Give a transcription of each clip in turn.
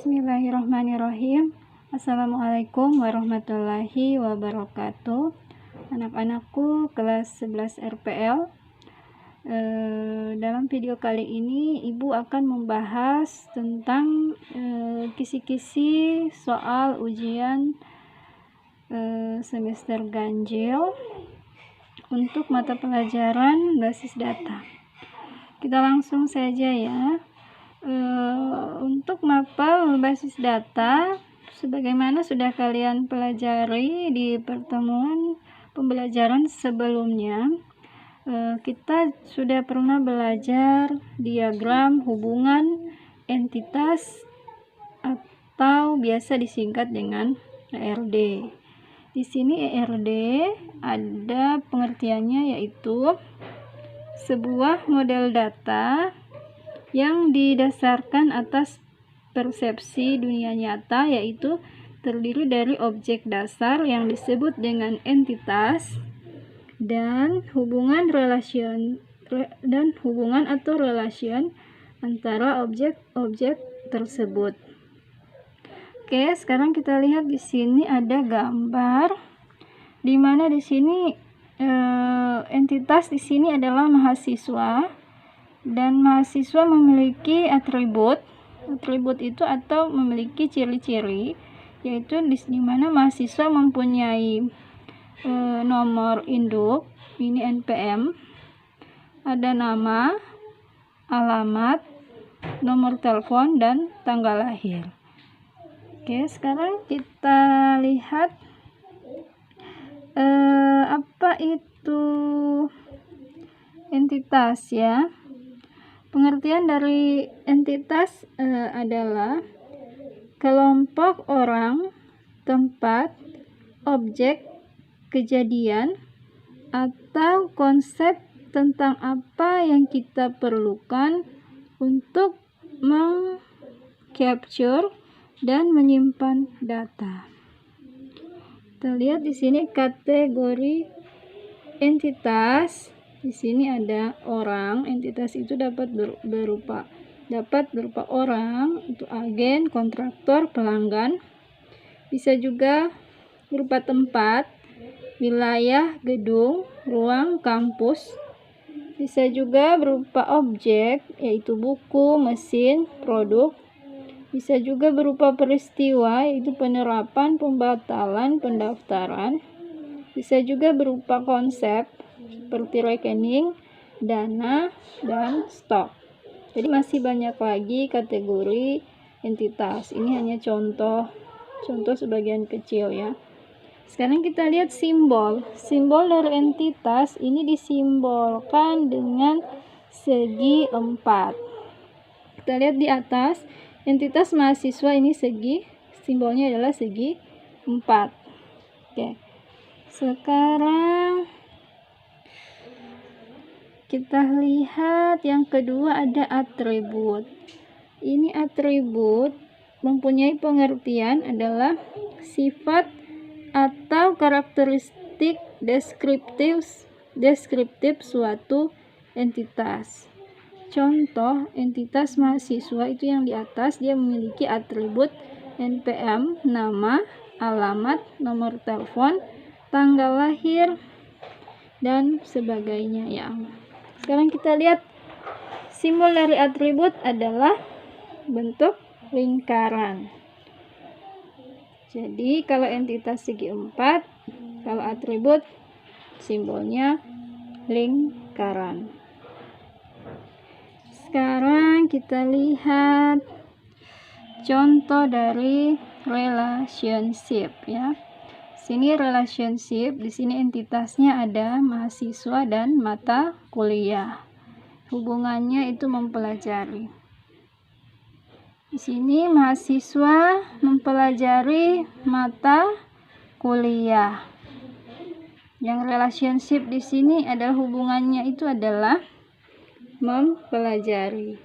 Bismillahirrahmanirrahim. Assalamualaikum warahmatullahi wabarakatuh. Anak-anakku kelas 11 RPL. Dalam video kali ini Ibu akan membahas tentang kisi-kisi soal ujian semester ganjil untuk mata pelajaran basis data. Kita langsung saja ya. Untuk mapel basis data, sebagaimana sudah kalian pelajari di pertemuan pembelajaran sebelumnya, kita sudah pernah belajar diagram hubungan entitas atau biasa disingkat dengan ERD. Di sini ERD ada pengertiannya, yaitu sebuah model data yang didasarkan atas persepsi dunia nyata, yaitu terdiri dari objek dasar yang disebut dengan entitas dan hubungan atau relation antara objek-objek tersebut. Oke, sekarang kita lihat di sini ada gambar di mana di sini entitas di sini adalah mahasiswa. Dan mahasiswa memiliki atribut itu atau memiliki ciri-ciri, yaitu di mana mahasiswa mempunyai nomor induk, ini NPM, ada nama, alamat, nomor telepon, dan tanggal lahir. Oke, sekarang kita lihat apa itu entitas ya. Pengertian dari entitas adalah kelompok orang, tempat, objek, kejadian, atau konsep tentang apa yang kita perlukan untuk meng-capture dan menyimpan data. Kita lihat di sini kategori entitas. Di sini ada orang. Entitas itu dapat berupa orang, itu agen, kontraktor, pelanggan. Bisa juga berupa tempat, wilayah, gedung, ruang, kampus. Bisa juga berupa objek, yaitu buku, mesin, produk. Bisa juga berupa peristiwa, yaitu penerapan, pembatalan, pendaftaran. Bisa juga berupa konsep, seperti rekening, dana, dan stok. Jadi masih banyak lagi kategori entitas. Ini hanya contoh sebagian kecil ya. Sekarang kita lihat simbol. Simbol dari entitas ini disimbolkan dengan segi 4. Kita lihat di atas, entitas mahasiswa ini segi, simbolnya adalah segi 4. Oke. Sekarang kita lihat yang kedua, ada atribut. Ini atribut mempunyai pengertian adalah sifat atau karakteristik deskriptif suatu entitas. Contoh entitas mahasiswa itu yang di atas, dia memiliki atribut NPM, nama, alamat, nomor telepon, tanggal lahir, dan sebagainya ya. Sekarang kita lihat simbol dari atribut adalah bentuk lingkaran. Jadi kalau entitas segi 4, kalau atribut simbolnya lingkaran. Sekarang kita lihat contoh dari relationship ya. Sini relationship, di sini entitasnya ada mahasiswa dan mata kuliah. Hubungannya itu mempelajari. Di sini mahasiswa mempelajari mata kuliah. Yang relationship di sini adalah hubungannya itu adalah mempelajari.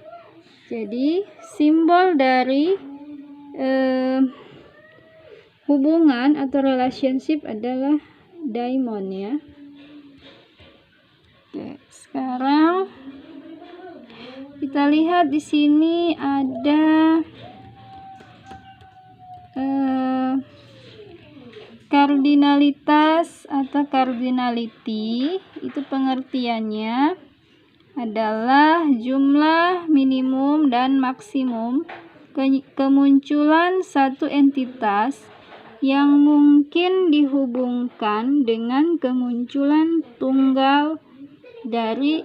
Jadi simbol dari hubungan atau relationship adalah diamond ya. Oke, sekarang kita lihat di sini ada Kardinalitas atau cardinality itu pengertiannya adalah jumlah minimum dan maksimum kemunculan satu entitas yang mungkin dihubungkan dengan kemunculan tunggal dari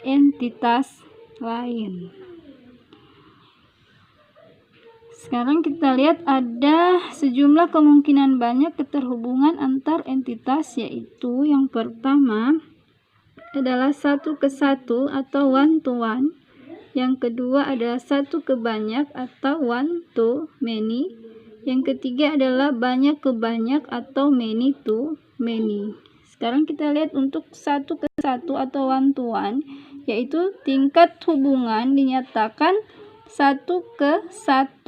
entitas lain. Sekarang kita lihat ada sejumlah kemungkinan banyak keterhubungan antar entitas, yaitu yang pertama adalah satu ke satu atau one to one. Yang kedua adalah satu ke banyak atau one to many. Yang ketiga adalah banyak ke banyak atau many to many. Sekarang kita lihat untuk satu ke satu atau one to one, yaitu tingkat hubungan dinyatakan 1 ke 1.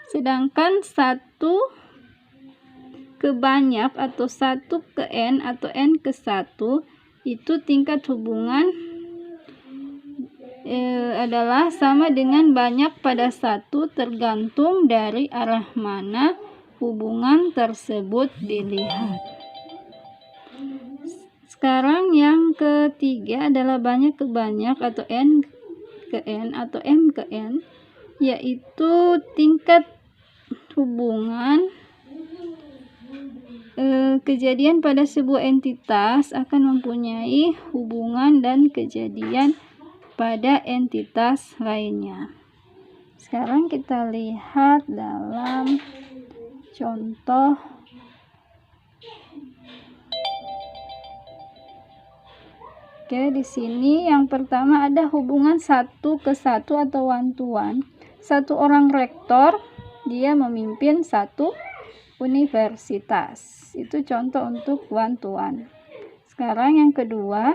Sedangkan 1 ke banyak atau 1 ke n atau n ke 1 itu tingkat hubungan adalah sama dengan banyak pada 1 tergantung dari arah mana hubungan tersebut dilihat. Sekarang yang ketiga adalah banyak ke banyak atau n ke n atau m ke n, yaitu tingkat hubungan kejadian pada sebuah entitas akan mempunyai hubungan dan kejadian pada entitas lainnya. Sekarang kita lihat dalam contoh. Oke, di sini yang pertama ada hubungan 1 ke 1 atau one to one. Satu orang rektor, dia memimpin satu universitas. Itu contoh untuk one to one. Sekarang yang kedua,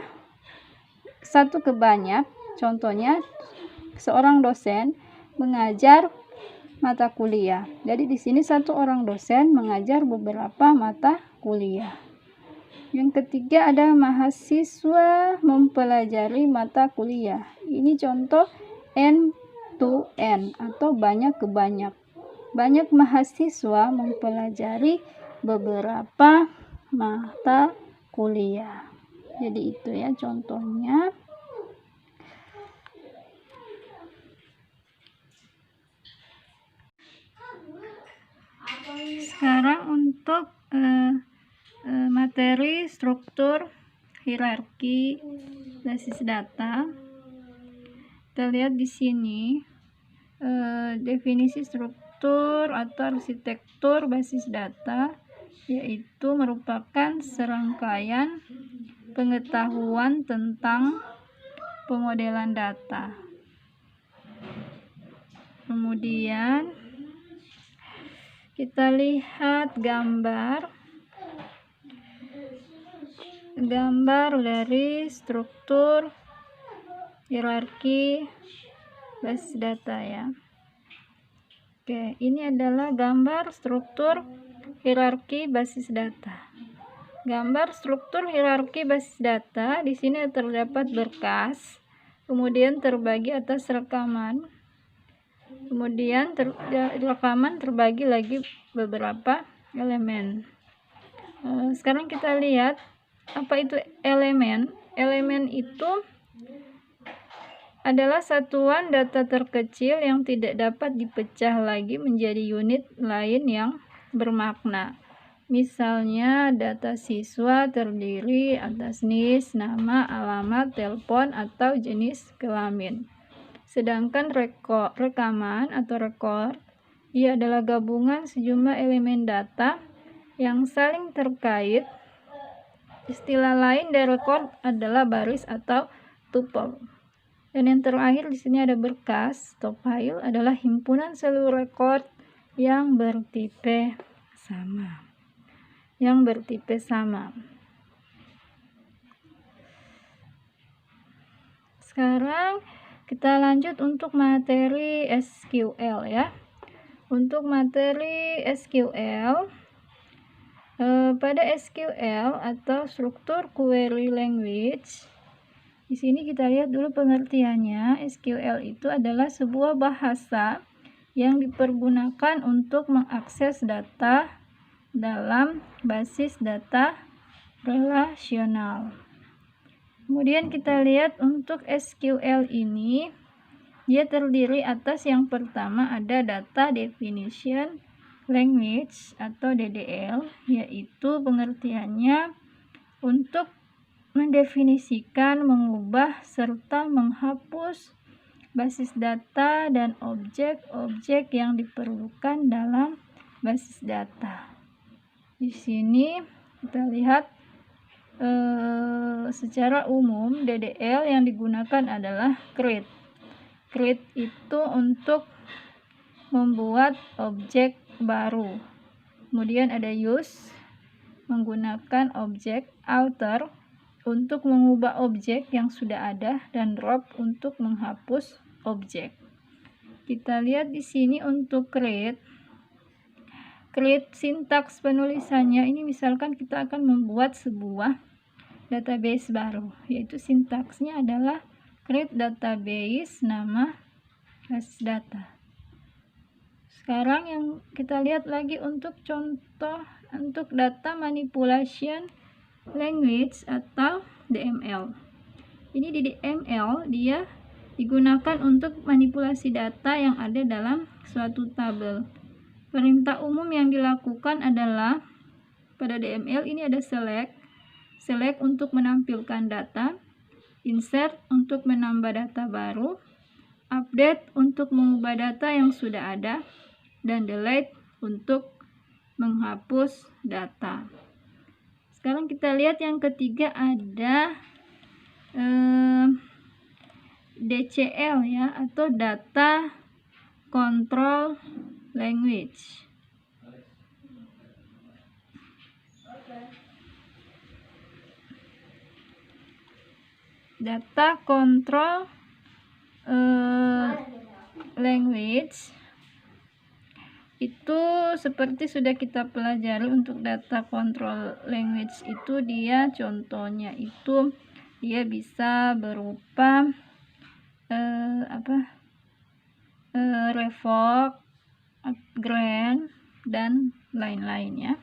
1 ke banyak. Contohnya seorang dosen mengajar mata kuliah. Jadi di sini satu orang dosen mengajar beberapa mata kuliah. Yang ketiga ada mahasiswa mempelajari mata kuliah. Ini contoh N to N atau banyak ke banyak. Banyak mahasiswa mempelajari beberapa mata kuliah. Jadi itu ya contohnya. Sekarang untuk materi struktur hierarki basis data, kita lihat di sini definisi struktur atau arsitektur basis data, yaitu merupakan serangkaian pengetahuan tentang pemodelan data. Kemudian kita lihat gambar dari struktur hierarki basis data ya. Oke, ini adalah gambar struktur hierarki basis data. Gambar struktur hierarki basis data, di sini terdapat berkas, kemudian terbagi atas rekaman, kemudian rekaman terbagi lagi beberapa elemen. Sekarang kita lihat apa itu elemen. Elemen itu adalah satuan data terkecil yang tidak dapat dipecah lagi menjadi unit lain yang bermakna. Misalnya data siswa terdiri atas NIS, nama, alamat, telepon, atau jenis kelamin. Sedangkan rekaman atau record, dia adalah gabungan sejumlah elemen data yang saling terkait. Istilah lain dari record adalah baris atau tuple. Dan yang terakhir di sini ada berkas atau file, adalah himpunan seluruh record yang bertipe sama. Sekarang kita lanjut untuk materi SQL ya. Untuk materi SQL, pada SQL atau struktur query language, di sini kita lihat dulu pengertiannya. SQL itu adalah sebuah bahasa yang dipergunakan untuk mengakses data dalam basis data relasional. Kemudian kita lihat untuk SQL ini, dia terdiri atas yang pertama ada Data Definition Language atau DDL, yaitu pengertiannya untuk mendefinisikan, mengubah, serta menghapus basis data dan objek-objek yang diperlukan dalam basis data. Di sini kita lihat secara umum DDL yang digunakan adalah create. Create itu untuk membuat objek baru. Kemudian ada use, menggunakan objek. Alter untuk mengubah objek yang sudah ada, dan drop untuk menghapus objek. Kita lihat di sini untuk create sintaks penulisannya ini, misalkan kita akan membuat sebuah database baru, yaitu sintaksnya adalah create database nama basis data. Sekarang yang kita lihat lagi untuk contoh untuk data manipulation language atau DML. Ini di DML dia digunakan untuk manipulasi data yang ada dalam suatu tabel. Perintah umum yang dilakukan adalah pada DML ini ada select untuk menampilkan data, insert untuk menambah data baru, update untuk mengubah data yang sudah ada, dan delete untuk menghapus data. Sekarang kita lihat yang ketiga ada DCL ya, atau Data Control Language. Data Control Language itu seperti sudah kita pelajari. Untuk data control language itu dia contohnya itu dia bisa berupa revoke, grant, dan lain-lain ya.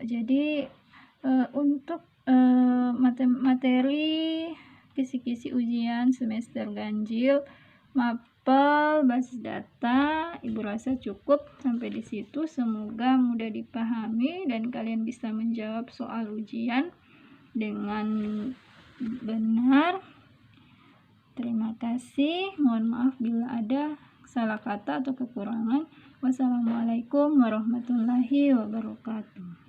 Jadi untuk materi kisi-kisi ujian semester ganjil mapel basis data, Ibu rasa cukup sampai di situ. Semoga mudah dipahami dan kalian bisa menjawab soal ujian dengan benar. Terima kasih. Mohon maaf bila ada salah kata atau kekurangan. Wassalamualaikum warahmatullahi wabarakatuh.